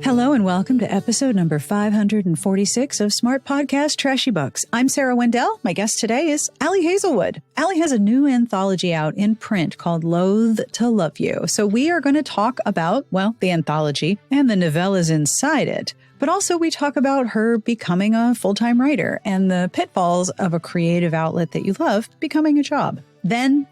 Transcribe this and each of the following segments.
Hello and welcome to episode number 546 of Smart Podcast Trashy Books. I'm Sarah Wendell. My guest today is Ali Hazelwood. Ali has a new anthology out in print called Loathe to Love You. So we are going to talk about, well, the anthology and the novellas inside it. But also we talk about her becoming a full-time writer and the pitfalls of a creative outlet that you love becoming a job. Then,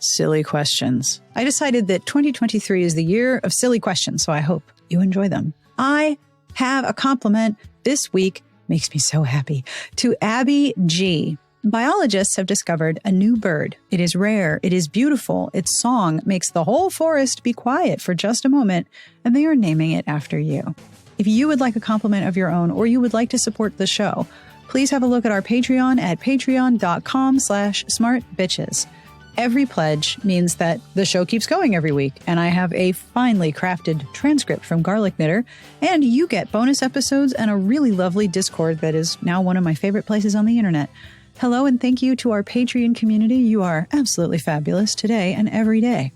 silly questions. I decided that 2023 is the year of silly questions, so I hope you enjoy them. I have a compliment this week, makes me so happy, to Abby G. Biologists have discovered a new bird. It is rare, it is beautiful, its song makes the whole forest be quiet for just a moment, and they are naming it after you. If you would like a compliment of your own or you would like to support the show, please have a look at our Patreon at patreon.com/smartbitches. Every pledge means that the show keeps going every week, and I have a finely crafted transcript from Garlic Knitter, and you get bonus episodes and a really lovely Discord that is now one of my favorite places on the internet. Hello, and thank you to our Patreon community. You are absolutely fabulous today and every day.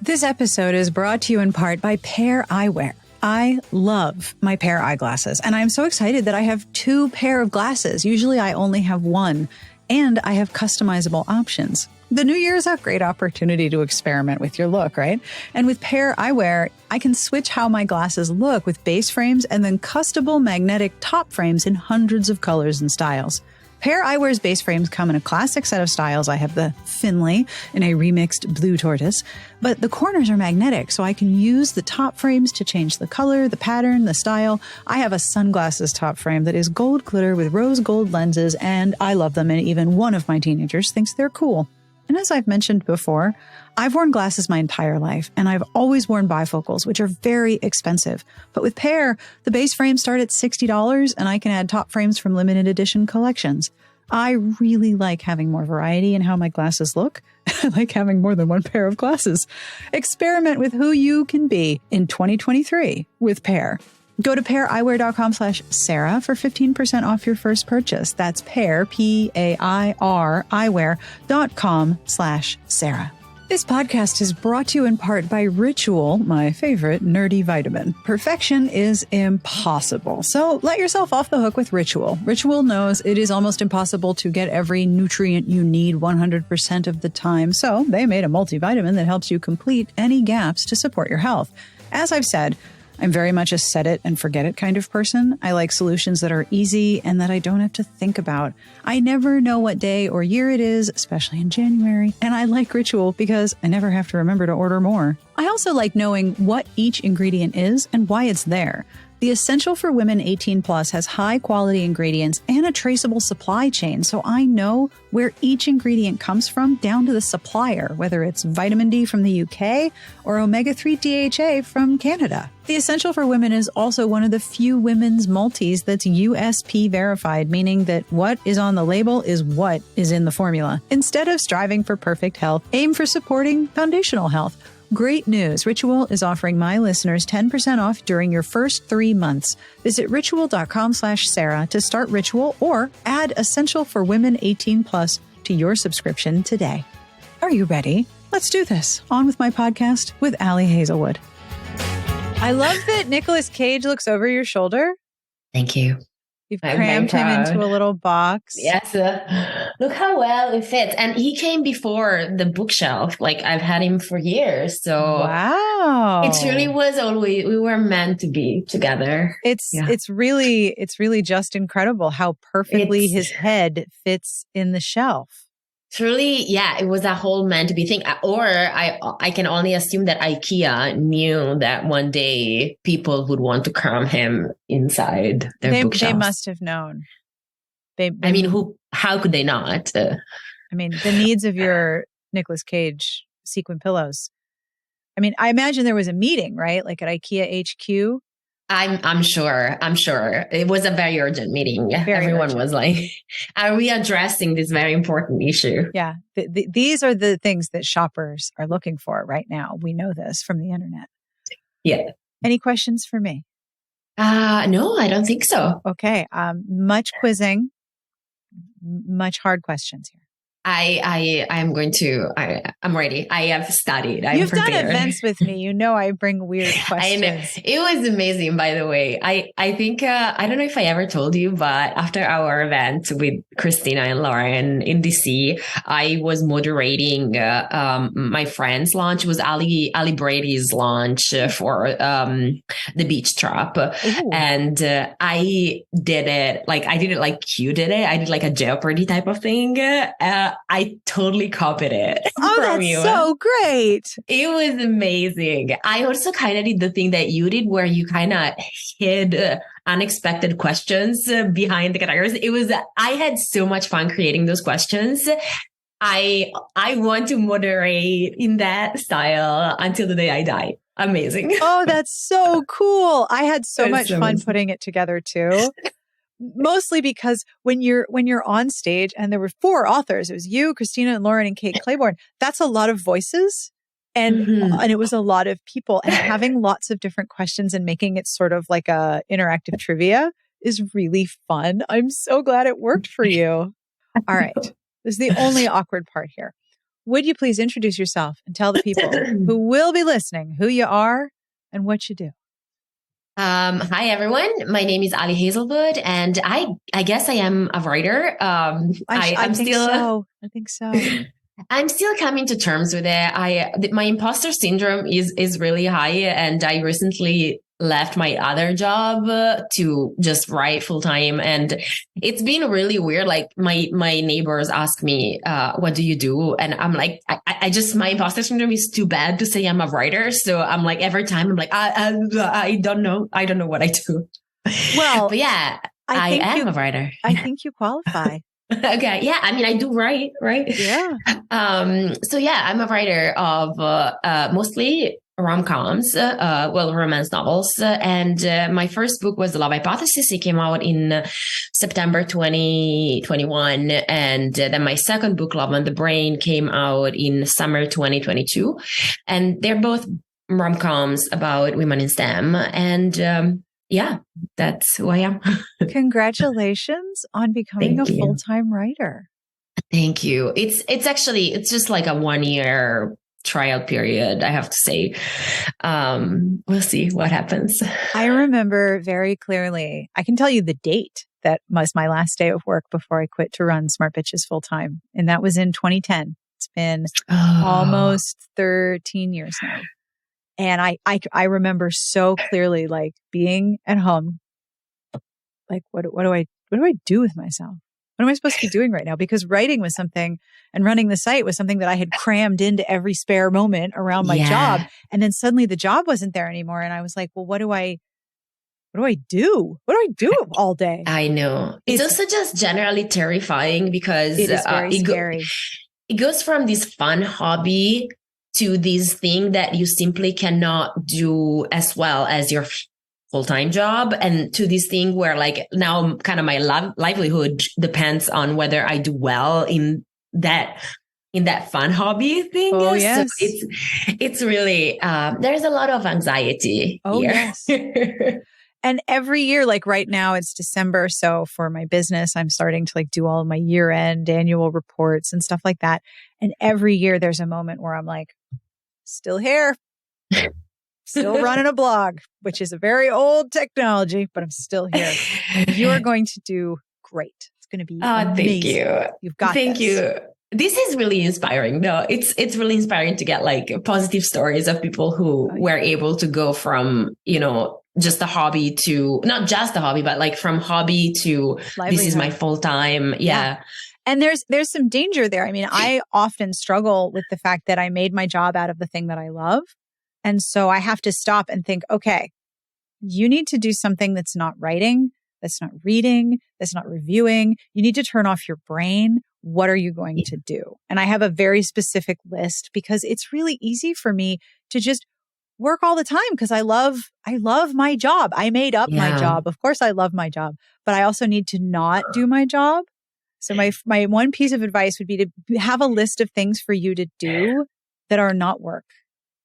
This episode is brought to you in part by Pair Eyewear. I love my Pair eyeglasses, and I'm so excited that I have 2 pair of glasses. Usually I only have 1, and I have customizable options. The new year is a great opportunity to experiment with your look, right? And with Pair Eyewear, I can switch how my glasses look with base frames and then customable magnetic top frames in hundreds of colors and styles. Pair Eyewear's base frames come in a classic set of styles. I have the Finley in a remixed blue tortoise, but the corners are magnetic, so I can use the top frames to change the color, the pattern, the style. I have a sunglasses top frame that is gold glitter with rose gold lenses, and I love them, and even one of my teenagers thinks they're cool. And as I've mentioned before, I've worn glasses my entire life, and I've always worn bifocals, which are very expensive. But with Pair, the base frames start at $60, and I can add top frames from limited edition collections. I really like having more variety in how my glasses look. I like having more than one pair of glasses. Experiment with who you can be in 2023 with Pair. Go to paireyewear.com/Sarah for 15% off your first purchase. That's Pair, P-A-I-R, eyewear.com/Sarah. This podcast is brought to you in part by Ritual, my favorite nerdy vitamin. Perfection is impossible, so let yourself off the hook with Ritual. Ritual knows it is almost impossible to get every nutrient you need 100% of the time, so they made a multivitamin that helps you complete any gaps to support your health. As I've said, I'm very much a set it and forget it kind of person. I like solutions that are easy and that I don't have to think about. I never know what day or year it is, especially in January. And I like Ritual because I never have to remember to order more. I also like knowing what each ingredient is and why it's there. The Essential for Women 18 Plus has high quality ingredients and a traceable supply chain, so I know where each ingredient comes from down to the supplier, whether it's vitamin D from the UK or omega-3 DHA from Canada. The Essential for Women is also one of the few women's multis that's USP verified, meaning that what is on the label is what is in the formula. Instead of striving for perfect health, aim for supporting foundational health. Great news. Ritual is offering my listeners 10% off during your first 3 months. Visit ritual.com/Sarah to start Ritual or add Essential for Women 18 Plus to your subscription today. Are you ready? Let's do this. On with my podcast with Ali Hazelwood. I love that Nicolas Cage looks over your shoulder. Thank you. You've crammed him into a little box. Yes. Look how well it fits. And he came before the bookshelf. Like I've had him for years. So wow. It really was always, we were meant to be together. It's really just incredible how perfectly his head fits in the shelf. Truly, yeah, it was a whole meant to be thing. Or I can only assume that IKEA knew that one day people would want to cram him inside their bookshelves. They must have known. How could they not? The needs of your Nicolas Cage sequin pillows. I imagine there was a meeting, right? Like at IKEA HQ. I'm sure. It was a very urgent meeting. Everyone was like, are we addressing this very important issue? Yeah. These are the things that shoppers are looking for right now. We know this from the internet. Yeah. Any questions for me? No, I don't think so. Okay. Much quizzing, much hard questions here. I'm going to, I'm ready. I have studied. I'm You've prepared. done events with me. You know, I bring weird I know. questions. It was amazing, by the way. I think, I don't know if I ever told you, but after our event with Christina and Lauren in DC, I was moderating, my friend's launch. It was Ali Brady's launch for, the beach trap. Ooh. And, I did it like you did it. I did like a Jeopardy type of thing. I totally copied it. Oh, from that's you. so great. It was amazing. I also kind of did the thing that you did where you kind of hid unexpected questions behind the categories. I had so much fun creating those questions. I want to moderate in that style until the day I die. Amazing. Oh, that's so cool. I had so That's much so fun amazing. putting it together too. Mostly because when you're on stage and there were 4 authors, it was you, Christina and Lauren and Kate Claiborne. That's a lot of voices and it was a lot of people, and having lots of different questions and making it sort of like a interactive trivia is really fun. I'm so glad it worked for you. All right. This is the only awkward part here. Would you please introduce yourself and tell the people who will be listening who you are and what you do? Hi everyone. My name is Ali Hazelwood, and I guess I am a writer. I think so. I'm still coming to terms with it. My imposter syndrome is really high, and I recently left my other job to just write full time, and it's been really weird. Like my neighbors ask me, "What do you do?" And I'm like, I just my imposter syndrome is too bad to say I'm a writer, so I'm like every time I'm like, I don't know what I do. Well, but yeah, I am a writer. I think you qualify. Okay. Yeah. I mean, I do write, right? Yeah. So yeah, I'm a writer of mostly rom-coms, romance novels. And my first book was The Love Hypothesis. It came out in September 2021. And then my second book, Love on the Brain, came out in summer 2022. And they're both rom-coms about women in STEM. And yeah, that's who I am. Congratulations on becoming a full-time writer. Thank you. It's just like a 1-year trial period, I have to say. We'll see what happens. I remember very clearly, I can tell you the date that was my last day of work before I quit to run Smart Bitches full time. And that was in 2010. It's been almost 13 years now. And I remember so clearly, like being at home, like, what do I do with myself? What am I supposed to be doing right now? Because writing was something, and running the site was something that I had crammed into every spare moment around my job. And then suddenly the job wasn't there anymore. And I was like, well, what do I do? What do I do all day? I know. It's also just generally terrifying because it is very scary. It goes from this fun hobby to this thing that you simply cannot do as well as your full-time job, and to this thing where like now kind of my livelihood depends on whether I do well in that fun hobby thing. Oh, yes. So it's really, there's a lot of anxiety here. Yes. And every year, like right now it's December. So for my business, I'm starting to like do all of my year-end annual reports and stuff like that. And every year there's a moment where I'm like, still here. Still running a blog, which is a very old technology, but I'm still here. You're going to do great. It's going to be amazing. Thank you. You've got Thank you. This is really inspiring. No, it's really inspiring to get like positive stories of people who were able to go from, just a hobby to not just a hobby, but like from hobby to this is my full time. Yeah. And there's some danger there. I mean, I often struggle with the fact that I made my job out of the thing that I love. And so I have to stop and think, okay, you need to do something that's not writing, that's not reading, that's not reviewing. You need to turn off your brain. What are you going to do? And I have a very specific list because it's really easy for me to just work all the time because I love my job. I made up my job. Of course I love my job, but I also need to not do my job. So my one piece of advice would be to have a list of things for you to do that are not work.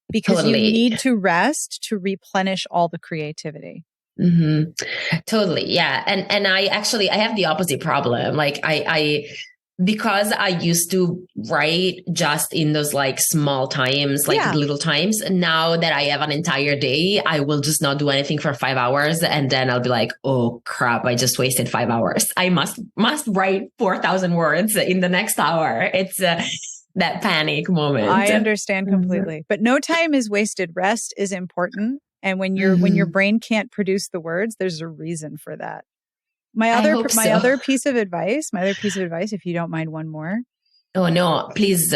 Because you need to rest to replenish all the creativity. Mm-hmm. Totally. Yeah. And I have the opposite problem. Like I because I used to write just in those like small times, like little times. Now that I have an entire day, I will just not do anything for 5 hours. And then I'll be like, oh crap, I just wasted 5 hours. I must write 4,000 words in the next hour. It's that panic moment. I understand completely. But no time is wasted. Rest is important. And when your brain can't produce the words, there's a reason for that. My other piece of advice, if you don't mind one more. Oh no, please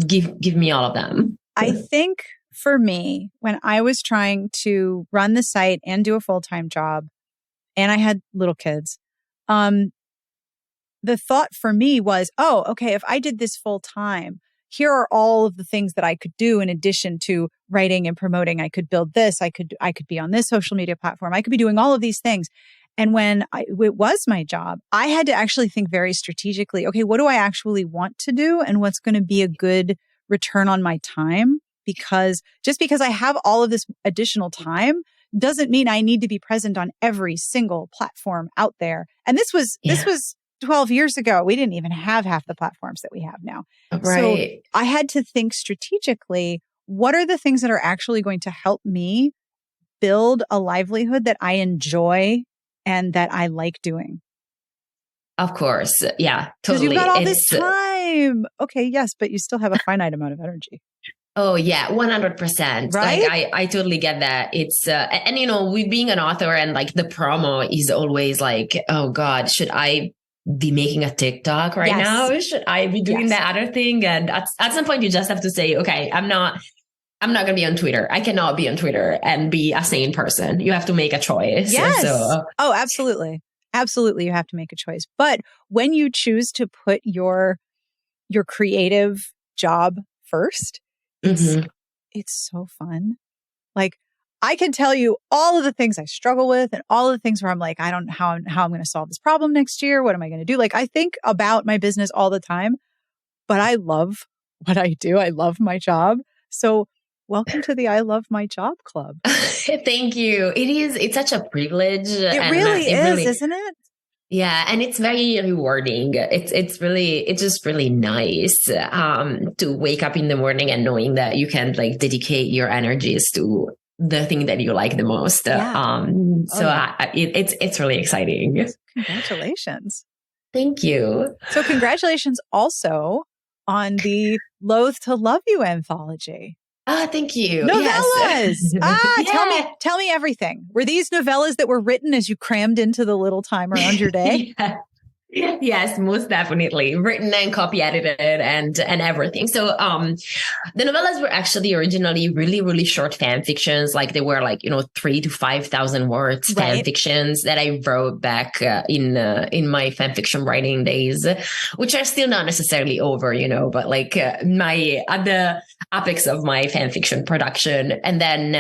give me all of them. I think for me, when I was trying to run the site and do a full-time job, and I had little kids, the thought for me was, oh, okay, if I did this full time, here are all of the things that I could do in addition to writing and promoting. I could build this. I could be on this social media platform. I could be doing all of these things. And when it was my job, I had to actually think very strategically, okay, what do I actually want to do and what's going to be a good return on my time? Because just because I have all of this additional time doesn't mean I need to be present on every single platform out there. And this was 12 years ago. We didn't even have half the platforms that we have now. Right. So I had to think strategically, what are the things that are actually going to help me build a livelihood that I enjoy and that I like doing? Of course. Yeah, totally. Because you've got all this time. Okay, yes, but you still have a finite amount of energy. Oh yeah, 100%. Right? Like I totally get that. It's and you know, with being an author and like the promo is always like, oh God, should I be making a TikTok right now? Should I be doing that other thing? And at some point you just have to say, okay, I'm not going to be on Twitter. I cannot be on Twitter and be a sane person. You have to make a choice. Yes. So, oh, absolutely. Absolutely. You have to make a choice. But when you choose to put your creative job first, it's so fun. Like I can tell you all of the things I struggle with and all of the things where I'm like, I don't know how I'm going to solve this problem next year. What am I going to do? Like I think about my business all the time, but I love what I do. I love my job. So welcome to the I Love My Job Club. Thank you. It's such a privilege. It really is, isn't it? Yeah. And it's very rewarding. It's just really nice to wake up in the morning and knowing that you can like dedicate your energies to the thing that you like the most. It's really exciting. Congratulations. Thank you. So congratulations also on the Loathe to Love You anthology. Thank you. Novellas. Yes. Tell me everything. Were these novellas that were written as you crammed into the little time around your day? Yes, most definitely. Written and copy edited and everything. So the novellas were actually originally really, really short fan fictions. Like they were like, 3,000 to 5,000 words fan fictions that I wrote back in my fan fiction writing days, which are still not necessarily over, but like at the apex of my fan fiction production. And then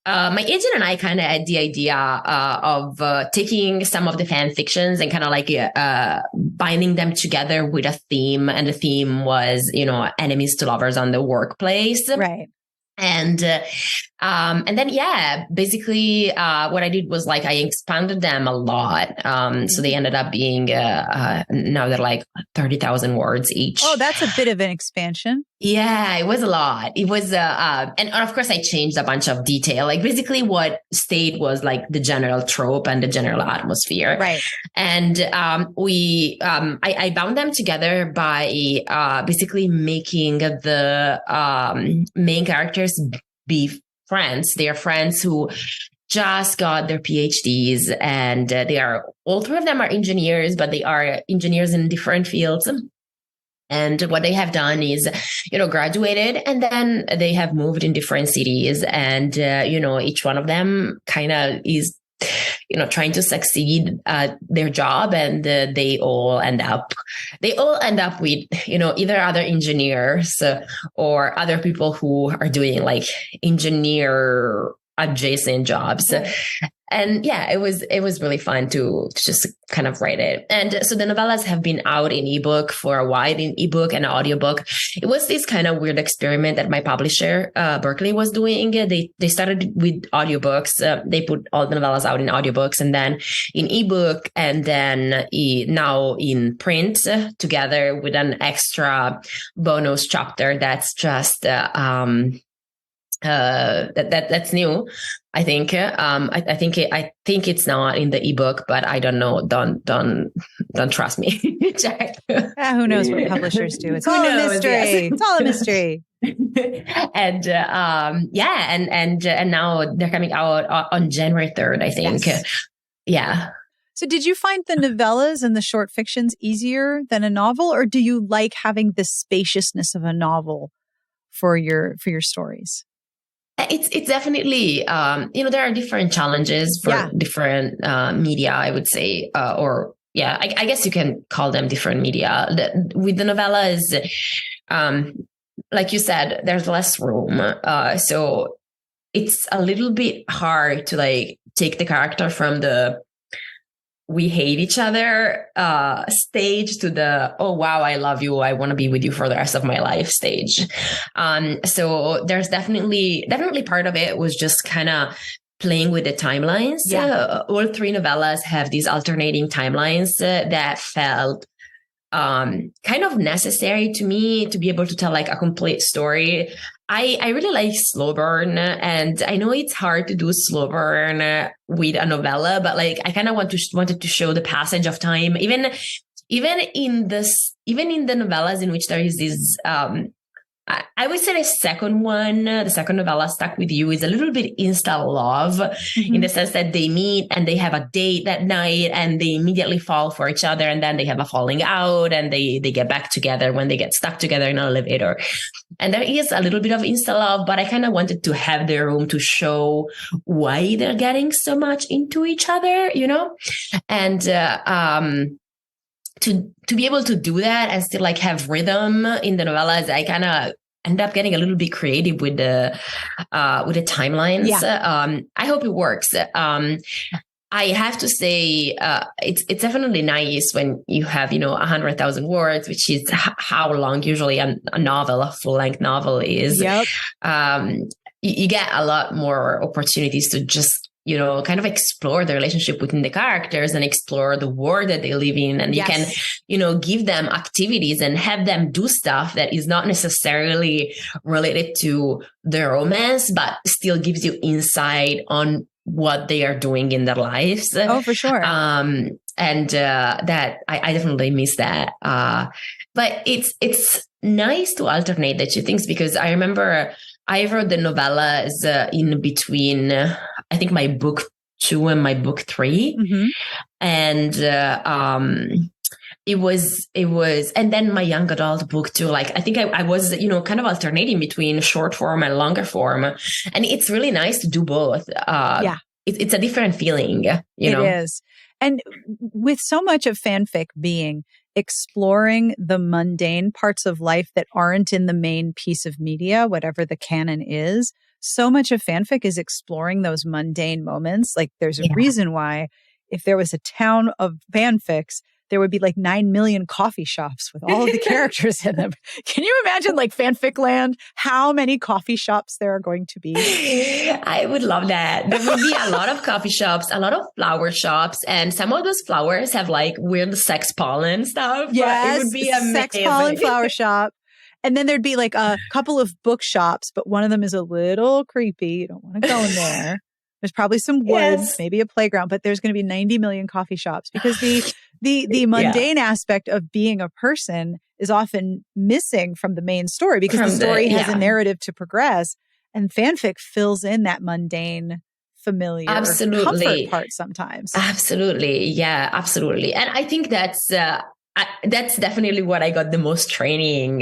my agent and I kind of had the idea of taking some of the fan fictions and kind of like binding them together with a theme. And the theme was, enemies to lovers on the workplace. Right. And then, basically, what I did was like, I expanded them a lot. So they ended up being, now they're like 30,000 words each. Oh, that's a bit of an expansion. Yeah, it was a lot. It was, and of course I changed a bunch of detail. Like basically what stayed was like the general trope and the general atmosphere. Right. And, I bound them together by, basically making the, main characters be friends. They are friends who just got their PhDs and all three of them are engineers, but they are engineers in different fields. And what they have done is, graduated and then they have moved in different cities and, each one of them kind of is, trying to succeed at their job and they all end up with, either other engineers or other people who are doing like engineer adjacent jobs. And yeah, it was really fun to just kind of write it. And so the novellas have been out in ebook for a while, in ebook and audiobook. It was this kind of weird experiment that my publisher, Berkeley, was doing. They started with audiobooks. They put all the novellas out in audiobooks and then in ebook, and then now in print together with an extra bonus chapter that's just that's new. I think. I think it's not in the ebook, but I don't know. Don't trust me. Check. Who knows what publishers do? It's all a mystery. Yes. It's all a mystery. And and now they're coming out on January 3rd, I think. Yes. Yeah. So did you find the novellas and the short fictions easier than a novel, or do you like having the spaciousness of a novel for your stories? It's definitely, there are different challenges for different media, I would say, I guess you can call them different media. With the novellas, like you said, there's less room. So it's a little bit hard to like take the character from the we hate each other stage to the, oh, wow, I love you, I want to be with you for the rest of my life stage. So there's definitely part of it was just kind of playing with the timelines. All three novellas have these alternating timelines that felt kind of necessary to me to be able to tell like a complete story. I really like slow burn, and I know it's hard to do slow burn with a novella, but like I kind of wanted to show the passage of time, even in the novellas in which there is this. I would say the second novella, Stuck With You, is a little bit insta love in the sense that they meet and they have a date that night and they immediately fall for each other, and then they have a falling out and they get back together when they get stuck together in an elevator. And there is a little bit of insta love, but I kind of wanted to have the room to show why they're getting so much into each other, and to be able to do that and still like have rhythm in the novellas, I kind of end up getting a little bit creative with the timelines. I hope it works. I have to say, it's definitely nice when you have 100,000 words, which is how long usually a novel, a full length novel is. Yep. You get a lot more opportunities to just kind of explore the relationship within the characters and explore the world that they live in. And you can, give them activities and have them do stuff that is not necessarily related to the romance, but still gives you insight on what they are doing in their lives. Oh, for sure. That I definitely miss that. But it's nice to alternate the two things, because I remember I wrote the novellas in between, I think, my book 2 and my book 3. Mm-hmm. And it was, and then my young adult book too. Like, I think I was, kind of alternating between short form and longer form. And it's really nice to do both. It's a different feeling, It is. And with so much of fanfic being exploring the mundane parts of life that aren't in the main piece of media, whatever the canon is, so much of fanfic is exploring those mundane moments. Like, there's a reason why if there was a town of fanfics, there would be like 9 million coffee shops with all of the characters in them. Can you imagine, like, fanfic land, how many coffee shops there are going to be? I would love that. There would be a lot of coffee shops, a lot of flower shops, and some of those flowers have like weird sex pollen stuff. Yes, it would be a sex pollen flower shop. And then there'd be like a couple of bookshops, but one of them is a little creepy. You don't want to go in there. There's probably some woods, maybe a playground, but there's going to be 90 million coffee shops, because the mundane aspect of being a person is often missing from the main story, because the story has a narrative to progress, and fanfic fills in that mundane, familiar comfort part sometimes. Absolutely. Yeah, absolutely. And I think that's definitely what I got the most training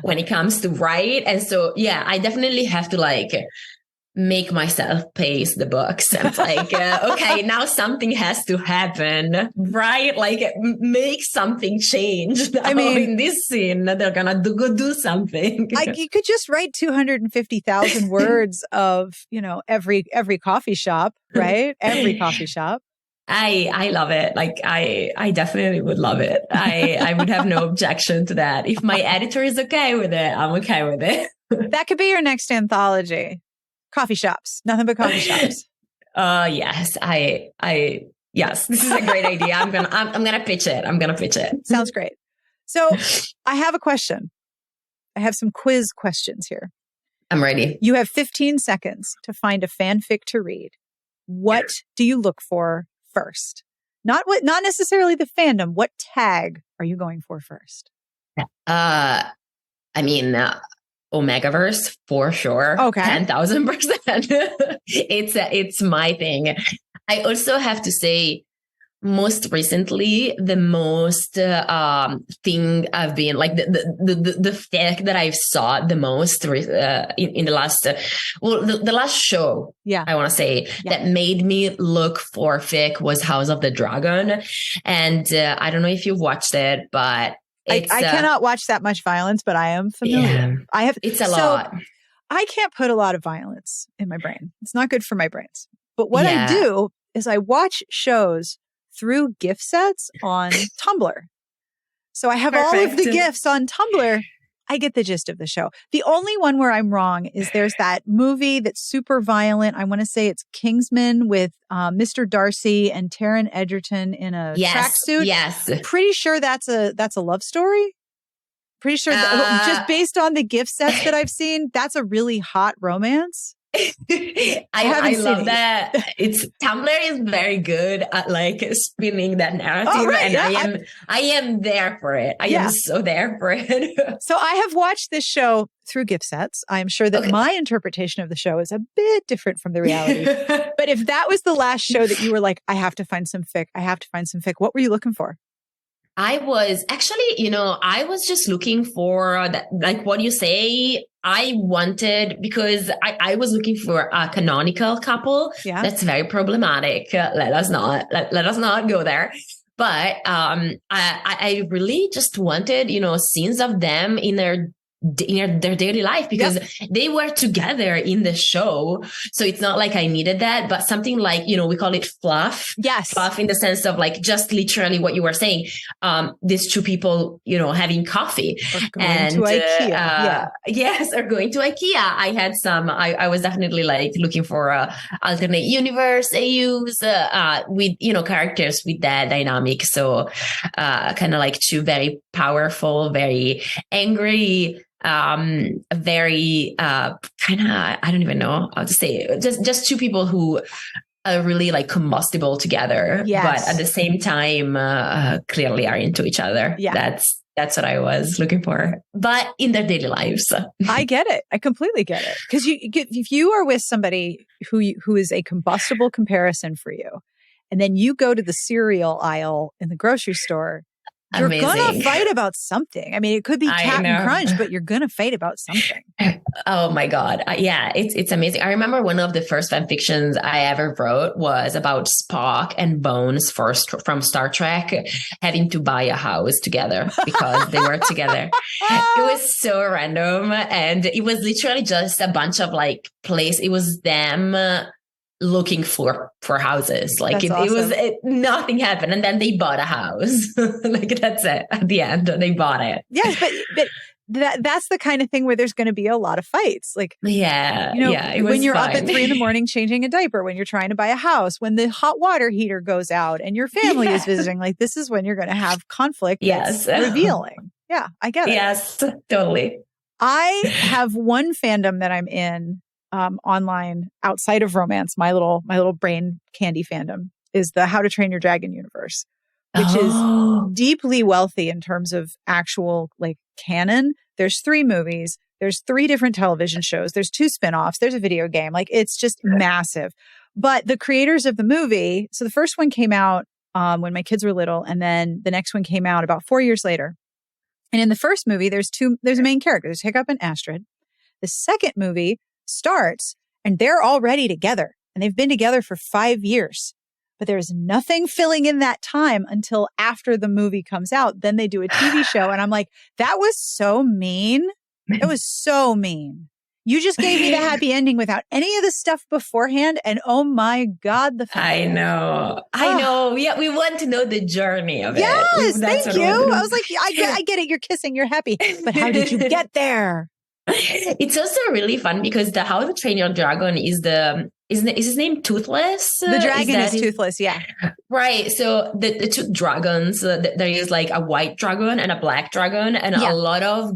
when it comes to write. And so, I definitely have to like make myself pace the books. And it's like, okay, now something has to happen, right? Like make something change. Now, in this scene, they're gonna go do something. Like you could just write 250,000 words of, every coffee shop, right? Every coffee shop. I love it. Like I definitely would love it. I would have no objection to that. If my editor is okay with it, I'm okay with it. That could be your next anthology. Coffee shops. Nothing but coffee shops. Yes. Yes, this is a great idea. I'm gonna pitch it. I'm gonna pitch it. Sounds great. So I have a question. I have some quiz questions here. I'm ready. You have 15 seconds to find a fanfic to read. What do you look for first? Not necessarily the fandom. What tag are you going for first? Omegaverse for sure. Okay. 10,000%. It's my thing. I also have to say, most recently, the most thing I've been like the fic that I've saw the most in the last the last show. Yeah, I want to say that made me look for fic was House of the Dragon, and I don't know if you've watched it, but I cannot watch that much violence, but I am familiar. Yeah, it's a lot. I can't put a lot of violence in my brain. It's not good for my brains. But what I do is I watch shows through GIF sets on Tumblr. So I have all of the GIFs on Tumblr. I get the gist of the show. The only one where I'm wrong is there's that movie that's super violent. I want to say it's Kingsman with Mr. Darcy and Taron Egerton in a tracksuit. Yes. Pretty sure that's a love story. Pretty sure just based on the GIF sets that I've seen, that's a really hot romance. I love that. Tumblr is very good at like spinning that narrative, and I am there for it. I am so there for it. So I have watched this show through GIF sets. I'm sure that my interpretation of the show is a bit different from the reality. But if that was the last show that you were like, I have to find some fic, what were you looking for? I was actually, I was just looking for that, like what you say. I wanted, because I was looking for a canonical couple. Yeah. That's very problematic. Let us not go there. But I really just wanted, scenes of them in their daily life, because they were together in the show. So it's not like I needed that, but something like, we call it fluff. Yes. Fluff in the sense of like just literally what you were saying. These two people, having coffee. Or going to IKEA. Yes, or going to IKEA. I had some, I was definitely like looking for a alternate universe AUs with, characters with that dynamic. So kind of like two very powerful, very angry, very kind of, I don't even know how to say it. Just two people who are really like combustible together, but at the same time clearly are into each other. That's what I was looking for, but in their daily lives. I get it. I completely get it. Because if you are with somebody who is a combustible comparison for you, and then you go to the cereal aisle in the grocery store, you're going to fight about something. I mean, it could be Captain Crunch, but you're going to fight about something. Oh my God. It's amazing. I remember one of the first fan fictions I ever wrote was about Spock and Bones from Star Trek having to buy a house together because they were together. It was so random. And it was literally just a bunch of like it was them looking for houses. Like nothing happened, and then they bought a house. Like that's it. At the end, they bought it. Yes, but that's the kind of thing where there's going to be a lot of fights. Like when you're up at 3 a.m. changing a diaper, when you're trying to buy a house, when the hot water heater goes out, and your family is visiting. Like this is when you're going to have conflict. That's revealing. Yeah, I get it. Yes, totally. I have one fandom that I'm in. Online outside of romance, my little brain candy fandom is the How to Train Your Dragon universe, which is deeply wealthy in terms of actual like canon. There's 3 movies, there's 3 different television shows, there's 2 spinoffs, there's a video game. Like it's just massive. But the creators of the movie, so the first one came out when my kids were little, and then the next one came out about 4 years later. And in the first movie, there's a main character. There's Hiccup and Astrid. The second movie starts and they're already together and they've been together for 5 years. But there's nothing filling in that time until after the movie comes out. Then they do a TV show. And I'm like, that was so mean. It was so mean. You just gave me the happy ending without any of the stuff beforehand. And oh my God, the I know. Yeah, we want to know the journey of it. Yes, thank you. I was like, I get it. You're kissing. You're happy. But how did you get there? It's also really fun because the How to Train Your Dragon is his name Toothless? The dragon is Toothless, yeah. Right. So the two dragons, there is like a white dragon and a black dragon, and a lot of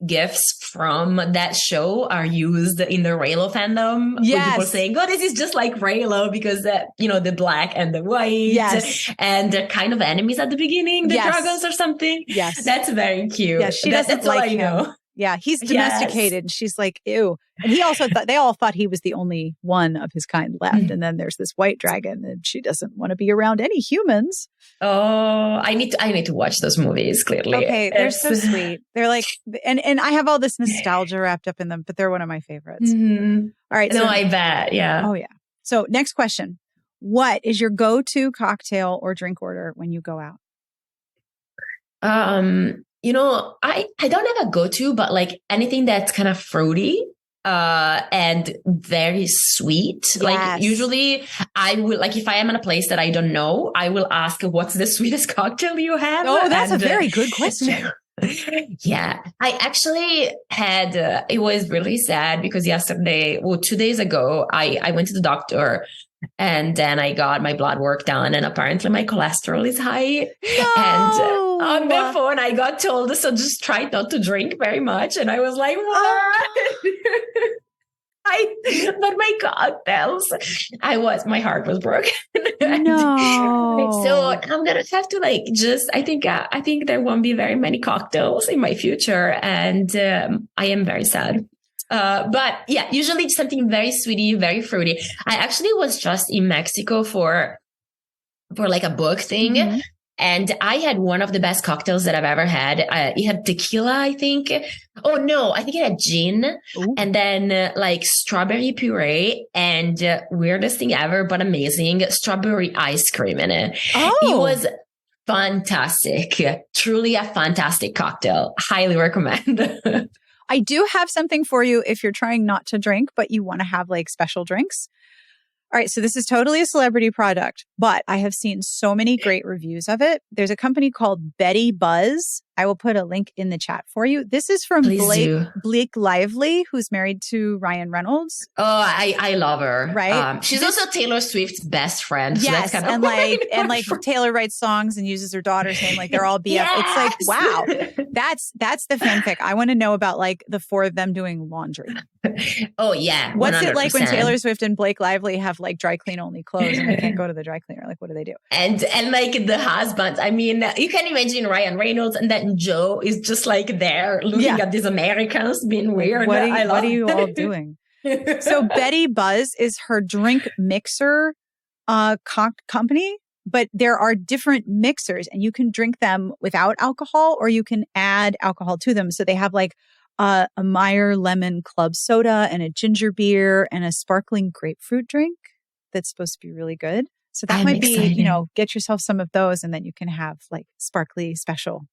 gifts from that show are used in the Raylo fandom. Yes. With people saying, "Oh, this is just like Raylo because the black and the white." Yes. And they're kind of enemies at the beginning, the yes. dragons or something. Yes. That's very cute. Yeah, she doesn't that's like all I him. know. Yeah, he's domesticated. Yes. And she's like, ew. And he also they all thought he was the only one of his kind left. And then there's this white dragon and she doesn't want to be around any humans. Oh, I need to watch those movies, clearly. Okay, they're so sweet. They're like, and I have all this nostalgia wrapped up in them, but they're one of my favorites. Mm-hmm. All right. No, I bet. Yeah. Oh, yeah. So next question. What is your go-to cocktail or drink order when you go out? I don't have a go-to, but like anything that's kind of fruity and very sweet. Yes. Like usually I will, like if I am in a place that I don't know, I will ask, what's the sweetest cocktail you have? Oh, that's a very good question. Yeah, I actually had, it was really sad because 2 days ago, I went to the doctor and then I got my blood work done and apparently my cholesterol is high. No. And on the phone, I got told, so just try not to drink very much. And I was like, what? But my cocktails, my heart was broken. No. So I'm going to have to I think there won't be very many cocktails in my future. And I am very sad. But yeah, usually it's something very sweety, very fruity. I actually was just in Mexico for like a book thing. Mm-hmm. And I had one of the best cocktails that I've ever had. It had tequila, I think. Oh, no, I think it had gin. Ooh. And then like strawberry puree and weirdest thing ever, but amazing, strawberry ice cream in it. Oh. It was fantastic. Truly a fantastic cocktail. Highly recommend. I do have something for you if you're trying not to drink, but you want to have like special drinks. All right, so this is totally a celebrity product, but I have seen so many great reviews of it. There's a company called Betty Buzz. I will put a link in the chat for you. This is from Blake Lively, who's married to Ryan Reynolds. Oh, I love her. Right? She's also Taylor Swift's best friend. So yes, that's kind of like Taylor writes songs and uses her daughter's name. Like they're all BF. Yes! It's like, wow, that's the fanfic. I want to know about like the four of them doing laundry. Oh yeah. 100%. What's it like when Taylor Swift and Blake Lively have like dry clean only clothes and they can't go to the dry cleaner? Like, what do they do? And like the husbands, I mean, you can imagine Ryan Reynolds and then Joe is just like there looking at these Americans being weird. What are you all doing? So Betty Buzz is her drink mixer company, but there are different mixers and you can drink them without alcohol or you can add alcohol to them. So they have like a Meyer lemon club soda and a ginger beer and a sparkling grapefruit drink that's supposed to be really good. So that might be, get yourself some of those and then you can have like sparkly special.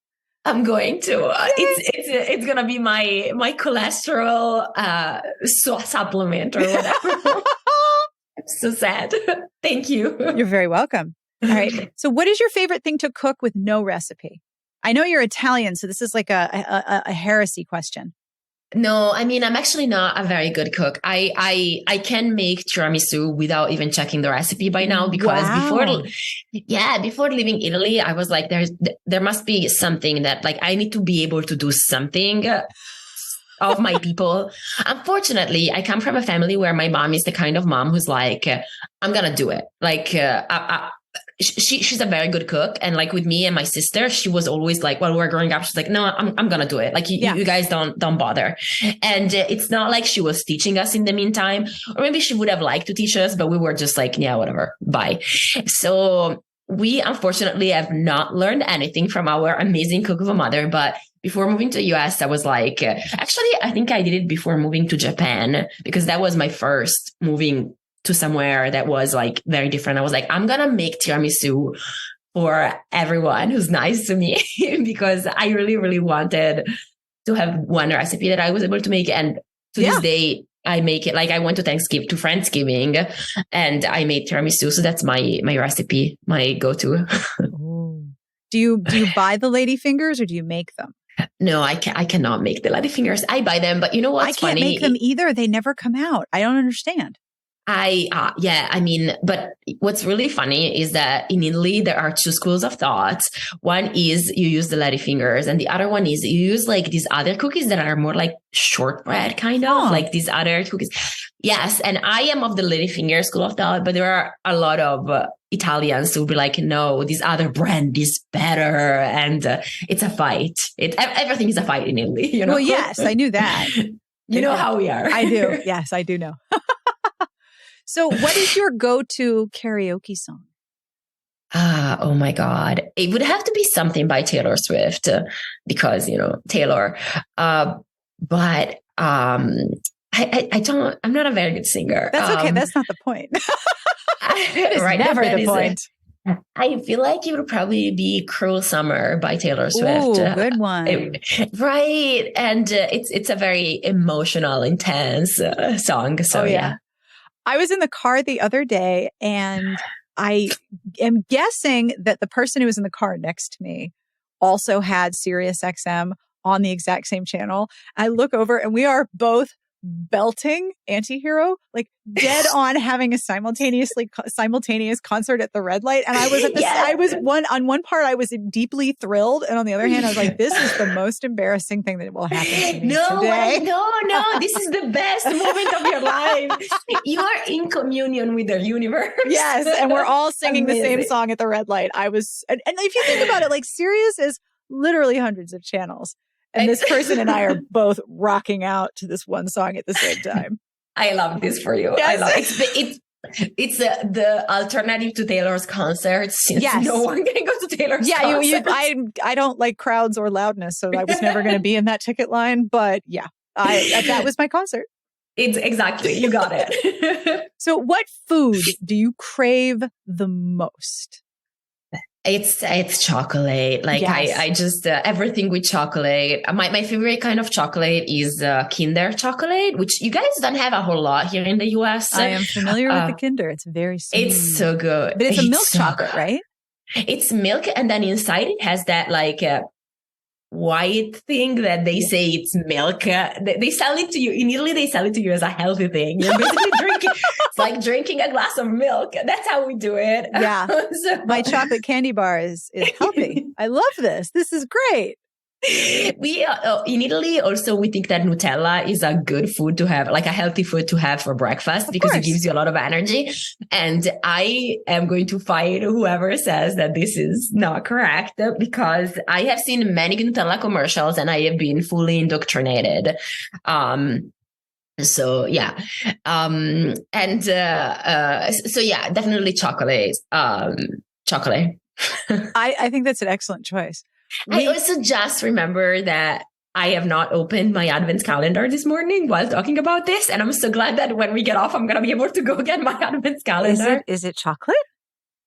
I'm going to. It's gonna be my cholesterol supplement or whatever. I'm so sad. Thank you. You're very welcome. All right. So, what is your favorite thing to cook with no recipe? I know you're Italian, so this is like a heresy question. No, I mean, I'm actually not a very good cook. I can make tiramisu without even checking the recipe by now because before leaving Italy, I was like, there must be something that like I need to be able to do something of my people. Unfortunately, I come from a family where my mom is the kind of mom who's like, I'm going to do it. Like, she's a very good cook. And like with me and my sister, she was always like, while we were growing up, she's like, no, I'm going to do it. Like you guys don't bother. And it's not like she was teaching us in the meantime, or maybe she would have liked to teach us, but we were just like, yeah, whatever. Bye. So we unfortunately have not learned anything from our amazing cook of a mother. But before moving to the US, I was like, actually, I think I did it before moving to Japan, because that was my first moving to somewhere that was like very different. I was like, I'm going to make tiramisu for everyone who's nice to me because I really, really wanted to have one recipe that I was able to make. And to this day, I make it. Like I went to Friendsgiving and I made tiramisu. So that's my recipe, my go-to. Do you buy the ladyfingers or do you make them? No, I cannot make the ladyfingers. I buy them, but you know what's funny? I can't make them either. They never come out. I don't understand. But what's really funny is that in Italy, there are two schools of thought. One is you use the ladyfingers, and the other one is you use like these other cookies that are more like shortbread, kind of like these other cookies. Yes. And I am of the ladyfinger school of thought, but there are a lot of Italians who will be like, no, this other brand is better. And it's a fight. Everything is a fight in Italy, you know? Well, yes, I knew that. You know how we are. I do. Yes, I do know. So what is your go-to karaoke song? Oh my God. It would have to be something by Taylor Swift because, you know, Taylor. But I'm not a very good singer. That's okay. That's not the point. It's right, never the point. I feel like it would probably be Cruel Summer by Taylor Swift. Ooh, good one. Right. And it's a very emotional, intense song. So yeah. I was in the car the other day and I am guessing that the person who was in the car next to me also had Sirius XM on the exact same channel. I look over and we are both belting Antihero, like dead on having a simultaneous concert at the red light. And I was on one part, I was deeply thrilled. And on the other hand, I was like, this is the most embarrassing thing that will happen to me today. No, this is the best moment of your life. You are in communion with the universe. Yes. And we're all singing the same song at the red light. And if you think about it, like Sirius is literally hundreds of channels. And this person and I are both rocking out to this one song at the same time. I love this for you. Yes. I love it. It's the alternative to Taylor's concerts. Since no one can go to Taylor's concerts. I don't like crowds or loudness, so I was never going to be in that ticket line. But yeah, that was my concert. It's exactly, you got it. So what food do you crave the most? It's chocolate. Like yes. I just everything with chocolate. My favorite kind of chocolate is Kinder chocolate, which you guys don't have a whole lot here in the US. I am familiar with the Kinder. It's very sweet. It's so good. But it's a milk chocolate, right? It's milk, and then inside it has that like white thing that they say it's milk. They sell it to you in Italy. They sell it to you as a healthy thing. You're basically drinking. It's like drinking a glass of milk. That's how we do it. Yeah. My chocolate candy bar is healthy. I love this. This is great. We in Italy also we think that Nutella is a good food to have, like a healthy food to have for breakfast because it gives you a lot of energy. And I am going to fight whoever says that this is not correct because I have seen many Nutella commercials and I have been fully indoctrinated. So yeah, definitely chocolate. Chocolate. I think that's an excellent choice. I also just remember that I have not opened my advent calendar this morning while talking about this. And I'm so glad that when we get off, I'm going to be able to go get my advent calendar. Is it chocolate?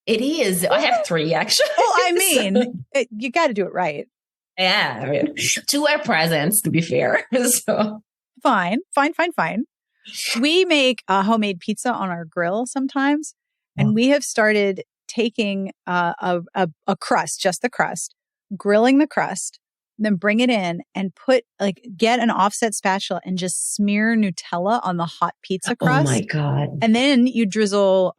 It is. I have 3 actually. Well, I mean, you got to do it right. Yeah. I mean, 2 are presents to be fair. So Fine. We make a homemade pizza on our grill sometimes. And we have started taking a crust, just the crust, grilling the crust, then bring it in and get an offset spatula and just smear Nutella on the hot pizza crust. Oh my God. And then you drizzle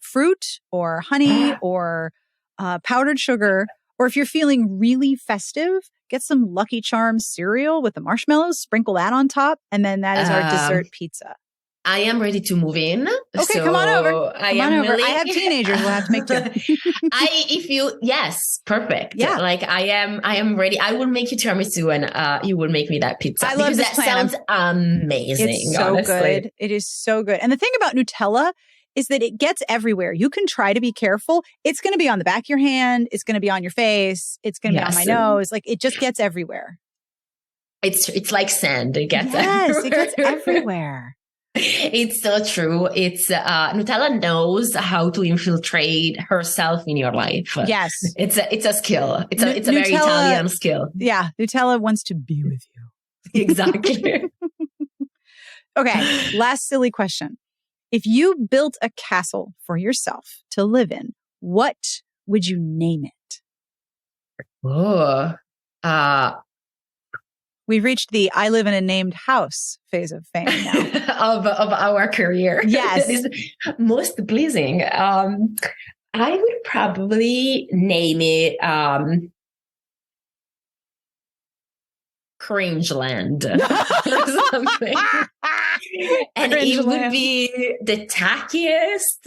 fruit or honey or powdered sugar. Or if you're feeling really festive, get some Lucky Charms cereal with the marshmallows, sprinkle that on top. And then that is our dessert pizza. I am ready to move in. Okay, come on over. I have teenagers. We'll have to make do. Yes, perfect. Yeah. Like I am ready. I will make you tiramisu and you will make me that pizza. I love this that plan. sounds amazing. It's so honestly. good. It is so good. And the thing about Nutella is that it gets everywhere. You can try to be careful. It's going to be on the back of your hand. It's going to be on your face. It's going to be on my nose. Like it just gets everywhere. It's like sand. It gets it gets everywhere. It's so true. It's Nutella knows how to infiltrate herself in your life. Yes, it's a skill. It's a very Italian skill. Yeah, Nutella wants to be with you. Exactly. Okay, last silly question. If you built a castle for yourself to live in, what would you name it? Oh, we've reached the I live in a named house phase of fame now. of our career. Yes. That is most pleasing. I would probably name it Cringeland or something. And it would be the tackiest,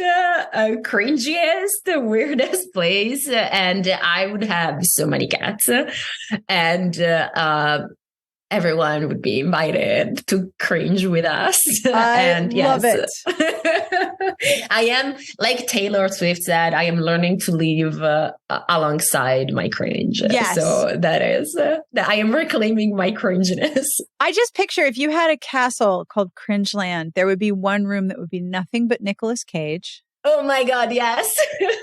cringiest, weirdest place. And I would have so many cats. And everyone would be invited to cringe with us. I love it. I am, like Taylor Swift said, I am learning to live alongside my cringe. Yes. So that is, I am reclaiming my cringiness. I just picture if you had a castle called Cringeland, there would be one room that would be nothing but Nicolas Cage. Oh my God, yes.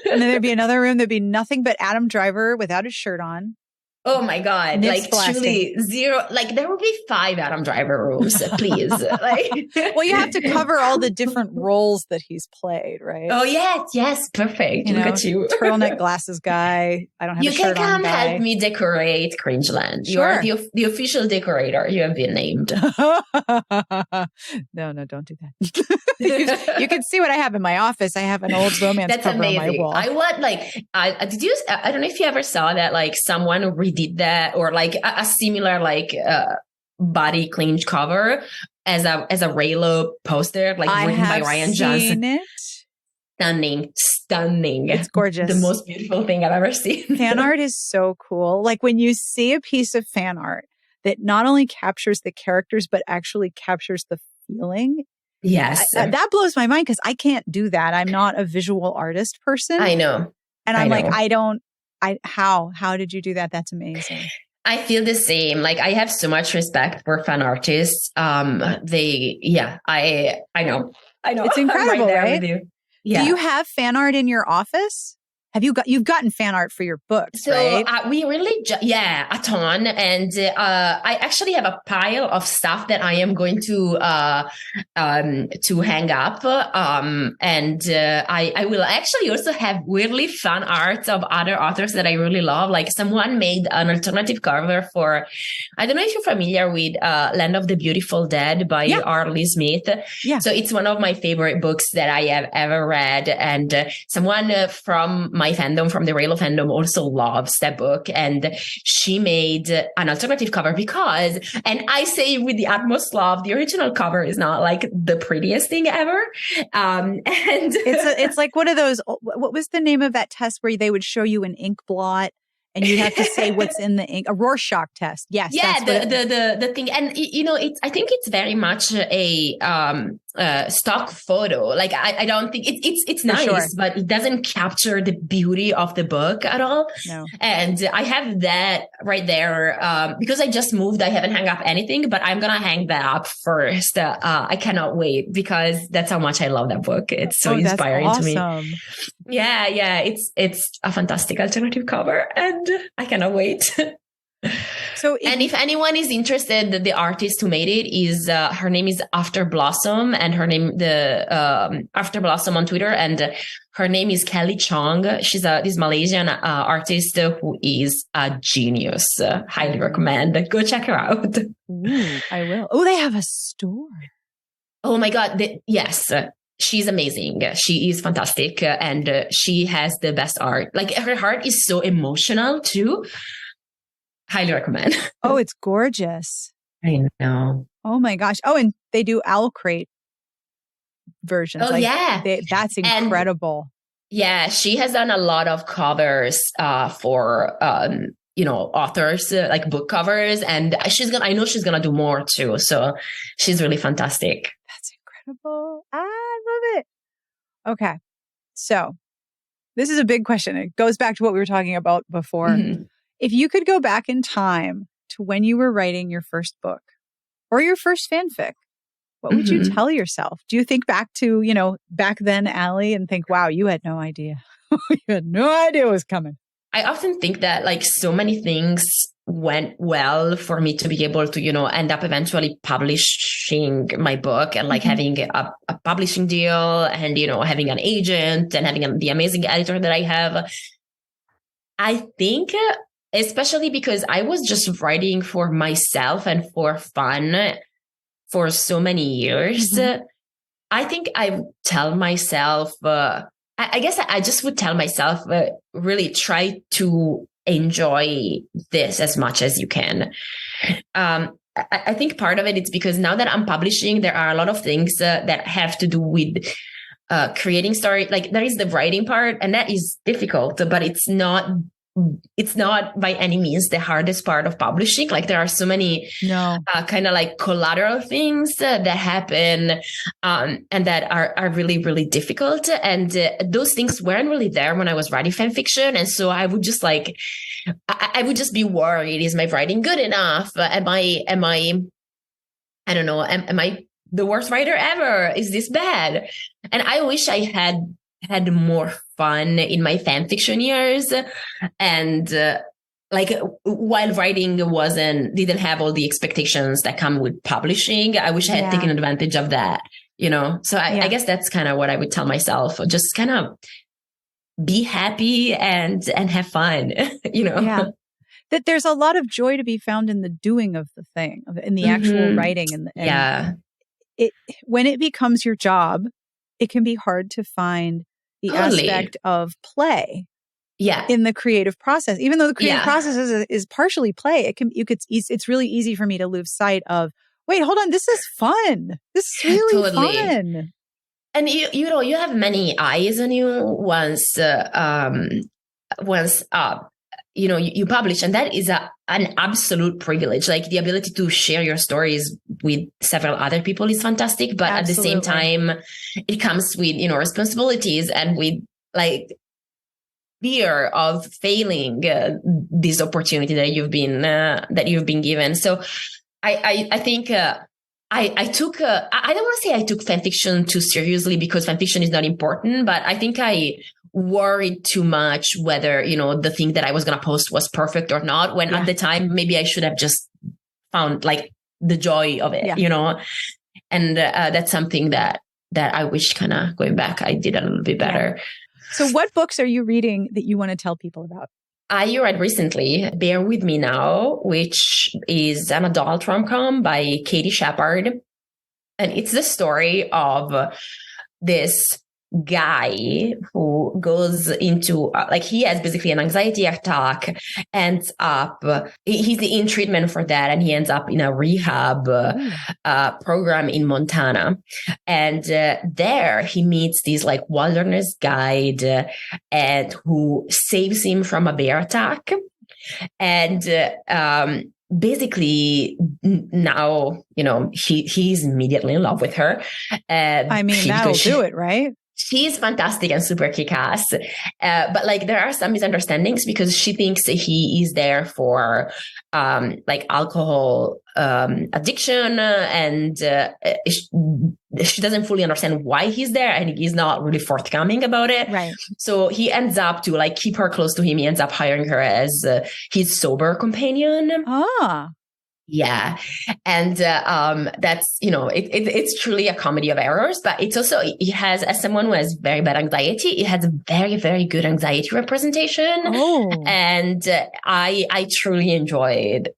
And then there'd be another room that'd be nothing but Adam Driver without his shirt on. Oh my God. Nips like blasting. Truly zero. Like there will be 5 Adam Driver rooms, please. Well, you have to cover all the different roles that he's played, right? Oh yes. Perfect. Look at you. Turtleneck glasses guy. I don't have a shirt on guy. You can come help me decorate Cringeland. Sure. You are the official decorator. You have been named. No, don't do that. You can see what I have in my office. I have an old romance That's cover amazing. on my wall. I want I don't know if you ever saw that, like someone redid that, or like a similar body cleaned cover as a Raylo poster, like written by Ryan Johnson. It. Stunning. It's gorgeous. The most beautiful thing I've ever seen. Fan art is so cool. Like when you see a piece of fan art that not only captures the characters, but actually captures the feeling. Yes. That blows my mind because I can't do that. I'm not a visual artist person. I know. And I'm like, how did you do that? That's amazing. I feel the same. Like I have so much respect for fan artists. I know. It's incredible, right? With you. Yeah. Do you have fan art in your office? You've gotten fan art for your books, right? We really, a ton. And I actually have a pile of stuff that I am going to hang up. I will actually also have weirdly fan art of other authors that I really love. Like someone made an alternative cover for, I don't know if you're familiar with Land of the Beautiful Dead by R.Lee Smith. Yeah. So it's one of my favorite books that I have ever read. And someone from my fandom, from the Raylo fandom, also loves that book, and she made an alternative cover because, and I say with the utmost love, the original cover is not like the prettiest thing ever, and it's like one of those. What was the name of that test where they would show you an ink blot? And you have to say what's in the ink. A Rorschach test. Yes. Yeah. The thing. And I think it's very much a stock photo. Like I don't think it's nice, sure, but it doesn't capture the beauty of the book at all. No. And I have that right there because I just moved. I haven't hung up anything, but I'm going to hang that up first. I cannot wait because that's how much I love that book. It's so inspiring to me. Yeah. It's a fantastic alternative cover and I cannot wait. So if anyone is interested, the artist who made it is her name is After Blossom, and her name After Blossom on Twitter, and her name is Kelly Chong. She's this Malaysian artist who is a genius. Highly recommend. Go check her out. Ooh, I will. Oh, they have a store. Oh my God! Yes. She's amazing. She is fantastic, and she has the best art. Like her art is so emotional too. Highly recommend. Oh, it's gorgeous. I know. Oh my gosh. Oh, and they do Owl Crate versions. Oh, yeah. That's incredible. And, she has done a lot of covers for authors, like book covers, and I know she's gonna do more too. So she's really fantastic. That's incredible. I love it. Okay. So this is a big question. It goes back to what we were talking about before. Mhm. If you could go back in time to when you were writing your first book or your first fanfic, what would you Mhm. tell yourself? Do you think back to, back then, Ali, and think, wow, you had no idea. You had no idea what was coming. I often think that like so many things went well for me to be able to, end up eventually publishing my book and like having a publishing deal and, having an agent and having the amazing editor that I have. I think, especially because I was just writing for myself and for fun for so many years, I think I would tell myself, I guess I just would tell myself, really try to enjoy this as much as you can. I think part of it is because now that I'm publishing, there are a lot of things that have to do with creating story. Like there is the writing part, and that is difficult, but it's not by any means the hardest part of publishing. Like there are so many kind of like collateral things that happen and that are really, really difficult. And those things weren't really there when I was writing fan fiction. And so I would just I would just be worried, is my writing good enough? Am I I don't know, am I the worst writer ever? Is this bad? And I wish I had more fun in my fan fiction years, and like while writing didn't have all the expectations that come with publishing. I wish I had taken advantage of that, so I guess that's kind of what I would tell myself. Just kind of be happy and have fun. That there's a lot of joy to be found in the doing of the thing, in the actual writing, and when it becomes your job, it can be hard to find the aspect of play in the creative process. Even though the creative process is partially play, it's really easy for me to lose sight of, wait, hold on, this is fun. This is really fun. And you have many eyes on you once you publish, and that is an absolute privilege. Like the ability to share your stories with several other people is fantastic, but at the same time, it comes with responsibilities and with like fear of failing this opportunity that you've been given. So I think. I took, I don't want to say I took fanfiction too seriously, because fanfiction is not important, but I think I worried too much whether, the thing that I was going to post was perfect or not, when at the time, maybe I should have just found like the joy of it, and that's something that I wish, kind of going back, I did a little bit better. So what books are you reading that you want to tell people about? I read recently Bear With Me Now, which is an adult rom-com by Katie Shepard. And it's the story of this guy who goes into, he has basically an anxiety attack, ends up, he's in treatment for that, and he ends up in a rehab program in Montana. And there he meets this like wilderness guide and who saves him from a bear attack. And basically now, he's immediately in love with her. That'll do it, right? She's fantastic and super kick-ass. But like there are some misunderstandings, because she thinks he is there for alcohol addiction, and she doesn't fully understand why he's there, and he's not really forthcoming about it. Right. So he ends up, to like keep her close to him, he ends up hiring her as his sober companion. Yeah. And that's, it's truly a comedy of errors, but it's also, it has, as someone who has very bad anxiety, it has a very, very good anxiety representation. And I truly enjoyed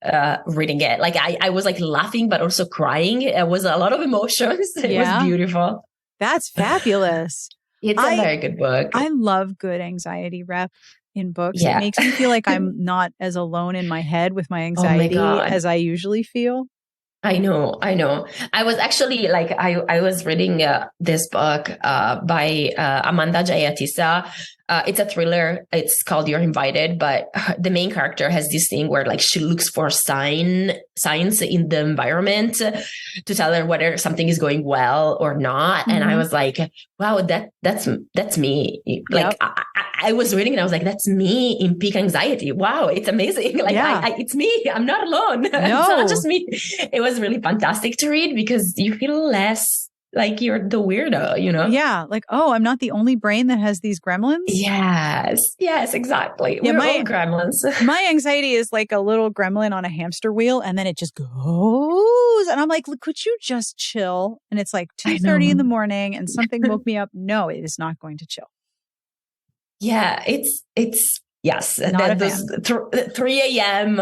reading it. Like I was like laughing, but also crying. It was a lot of emotions. It was beautiful. That's fabulous. It's a very good book. I love good anxiety rep in books. It makes me feel like I'm not as alone in my head with my anxiety as I usually feel. I know. I was actually I was reading this book by Amanda Jayatissa, it's a thriller. It's called You're Invited, but the main character has this thing where like she looks for signs in the environment to tell her whether something is going well or not. Mm-hmm. And I was like, wow, that's me. Like I was reading and I was like, that's me in peak anxiety. Wow, it's amazing. Like it's me. I'm not alone. No. It's not just me. It was really fantastic to read because you feel less like you're the weirdo, you know? Yeah. Like, oh, I'm not the only brain that has these gremlins. Yes, exactly. We're all gremlins. My anxiety is like a little gremlin on a hamster wheel, and then it just goes. And I'm like, could you just chill? And it's like 2:30 in the morning and something woke me up. No, it is not going to chill. Yeah, it's yes. Not a those 3 a.m.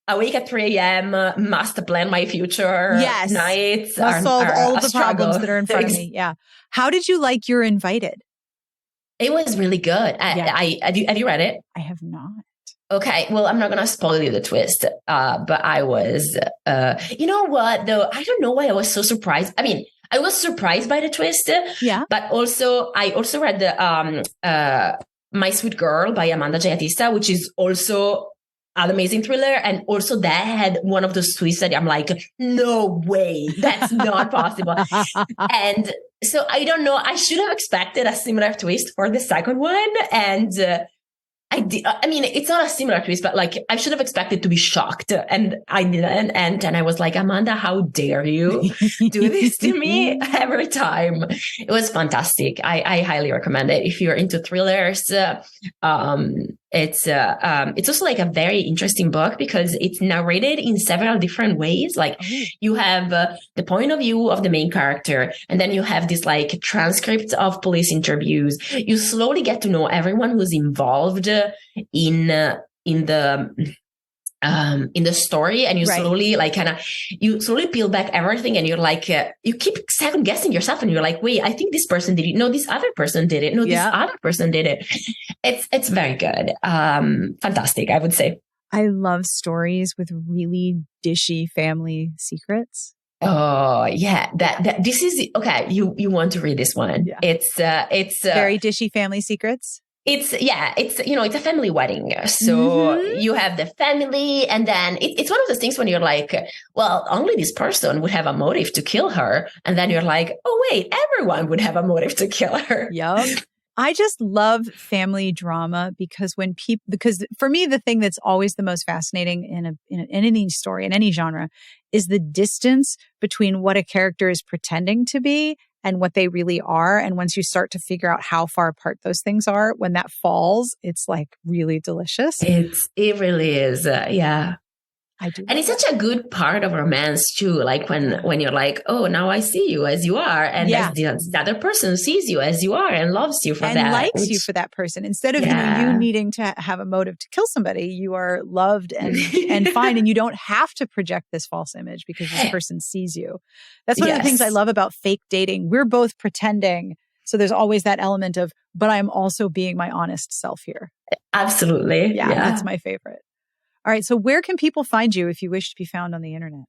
Awake at 3 a.m. Must plan my future. Yes, nights. Must solve all the problems that are in front of me. Yeah. How did you like You're Invited? It was really good. Have you read it? I have not. Okay, well, I'm not gonna spoil you the twist, but I was. You know what? Though I don't know why I was so surprised. I mean, I was surprised by the twist. Yeah. But I also read the My Sweet Girl by Amanda Giattista, which is also an amazing thriller, and also that had one of those twists that I'm like, no way, that's not possible. And so I don't know, I should have expected a similar twist for the second one, and I did. I mean, it's not a similar twist, but like I should have expected to be shocked, and I didn't. And I was like, Amanda, how dare you do this to me every time? It was fantastic. I highly recommend it if you're into thrillers. It's also like a very interesting book because it's narrated in several different ways. Like you have the point of view of the main character, and then you have this like transcripts of police interviews. You slowly get to know everyone who's involved in the story, and you slowly like you slowly peel back everything, and you're like you keep second guessing yourself, and you're like, wait, I think this person did it. No, this other person did it. No, this other person did it. It's very good. Fantastic, I would say. I love stories with really dishy family secrets. Oh yeah, that this is okay. You want to read this one? Yeah. It's very dishy family secrets. It's a family wedding. So you have the family, and then it's one of those things when you're like, well, only this person would have a motive to kill her. And then you're like, oh, wait, everyone would have a motive to kill her. Yup. I just love family drama because because for me, the thing that's always the most fascinating in any story, in any genre, is the distance between what a character is pretending to be and what they really are. And once you start to figure out how far apart those things are, when that falls, it's like really delicious. It really is. Yeah. I do. And it's such a good part of romance too. Like when you're like, oh, now I see you as you are. And the other person sees you as you are and loves you for that. And likes you for that person. Instead of you needing to have a motive to kill somebody, you are loved and fine. And you don't have to project this false image because this person sees you. That's one of the things I love about fake dating. We're both pretending. So there's always that element of, but I'm also being my honest self here. Absolutely. Yeah. That's my favorite. All right. So where can people find you if you wish to be found on the internet?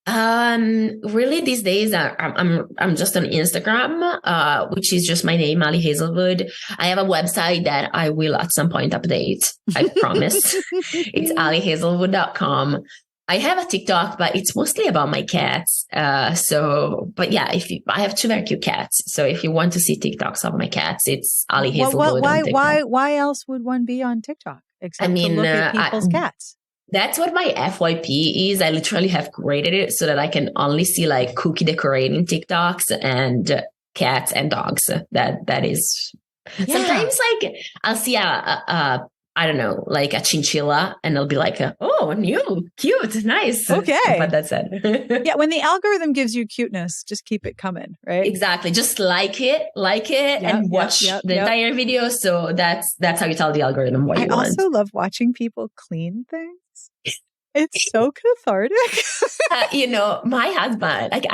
Really these days I'm just on Instagram, which is just my name, Ali Hazelwood. I have a website that I will at some point update. I promise. It's alihazelwood.com. I have a TikTok, but it's mostly about my cats. But yeah, I have 2 very cute cats. So if you want to see TikToks of my cats, it's Ali Hazelwood. Why else would one be on TikTok? Except to look at people's cats. That's what my FYP is. I literally have created it so that I can only see like cookie decorating TikToks and cats and dogs. That is sometimes like I'll see I don't know, like a chinchilla, and they'll be like, oh, new, cute, nice. Okay. But that's it. Yeah, when the algorithm gives you cuteness, just keep it coming, right? Exactly. Just like it, and watch the entire video. So that's how you tell the algorithm what you want. I also love watching people clean things. It's so cathartic. My husband, like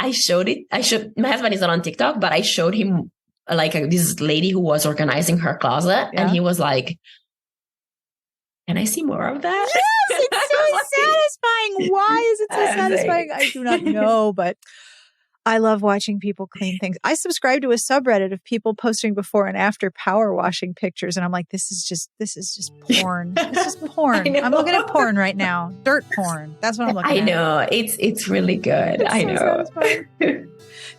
my husband is not on TikTok, but I showed him like this lady who was organizing her closet, and he was like, can I see more of that? Yes, it's so satisfying. Why is it so satisfying? I do not know, but I love watching people clean things. I subscribe to a subreddit of people posting before and after power washing pictures. And I'm like, this is just porn. This is porn. I'm looking at porn right now. Dirt porn. That's what I'm looking at. I know. It's really good. I know.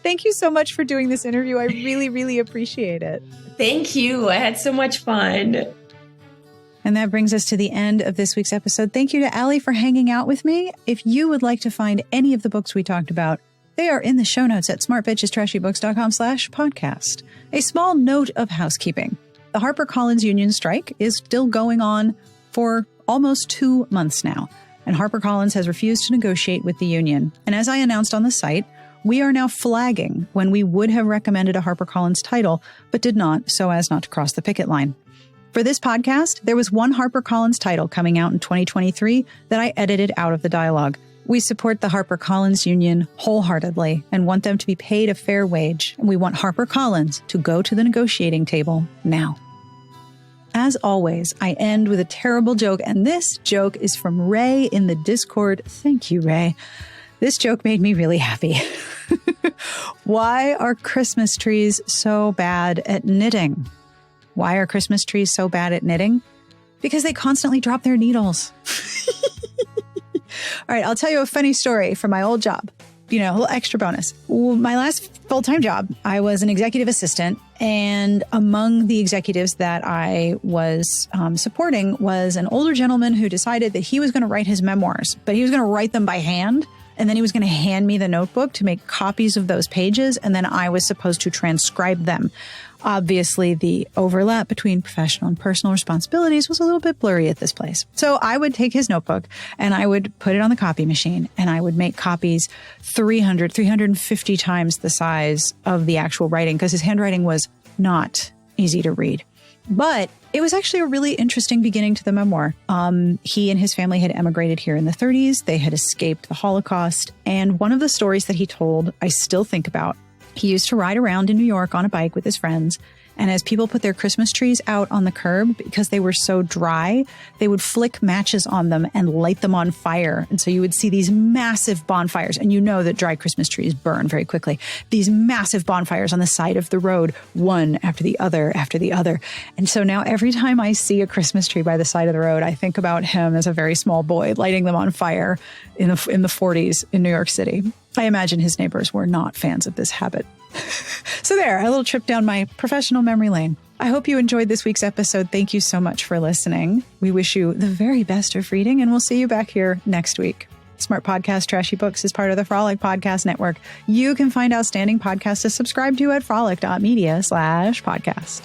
Thank you so much for doing this interview. I really, really appreciate it. Thank you. I had so much fun. And that brings us to the end of this week's episode. Thank you to Ali for hanging out with me. If you would like to find any of the books we talked about, they are in the show notes at smartbitchestrashybooks.com/podcast. A small note of housekeeping. The HarperCollins union strike is still going on for almost 2 months now, and HarperCollins has refused to negotiate with the union. And as I announced on the site, we are now flagging when we would have recommended a HarperCollins title, but did not, so as not to cross the picket line. For this podcast, there was one HarperCollins title coming out in 2023 that I edited out of the dialogue. We support the HarperCollins union wholeheartedly and want them to be paid a fair wage. And we want HarperCollins to go to the negotiating table now. As always, I end with a terrible joke, and this joke is from Ray in the Discord. Thank you, Ray. This joke made me really happy. Why are Christmas trees so bad at knitting? Why are Christmas trees so bad at knitting? Because they constantly drop their needles. All right, I'll tell you a funny story from my old job. A little extra bonus. My last full-time job, I was an executive assistant, and among the executives that I was supporting was an older gentleman who decided that he was going to write his memoirs, but he was going to write them by hand, and then he was going to hand me the notebook to make copies of those pages, and then I was supposed to transcribe them. Obviously, the overlap between professional and personal responsibilities was a little bit blurry at this place. So I would take his notebook and I would put it on the copy machine and I would make copies 350 times the size of the actual writing because his handwriting was not easy to read. But it was actually a really interesting beginning to the memoir. He and his family had emigrated here in the 30s. They had escaped the Holocaust. And one of the stories that he told, I still think about. He used to ride around in New York on a bike with his friends. And as people put their Christmas trees out on the curb, because they were so dry, they would flick matches on them and light them on fire. And so you would see these massive bonfires. And you know that dry Christmas trees burn very quickly. These massive bonfires on the side of the road, one after the other after the other. And so now every time I see a Christmas tree by the side of the road, I think about him as a very small boy lighting them on fire in the 40s in New York City. I imagine his neighbors were not fans of this habit. So there, a little trip down my professional memory lane. I hope you enjoyed this week's episode. Thank you so much for listening. We wish you the very best of reading, and we'll see you back here next week. Smart Podcast Trashy Books is part of the Frolic Podcast Network. You can find outstanding podcasts to subscribe to at frolic.media/podcast.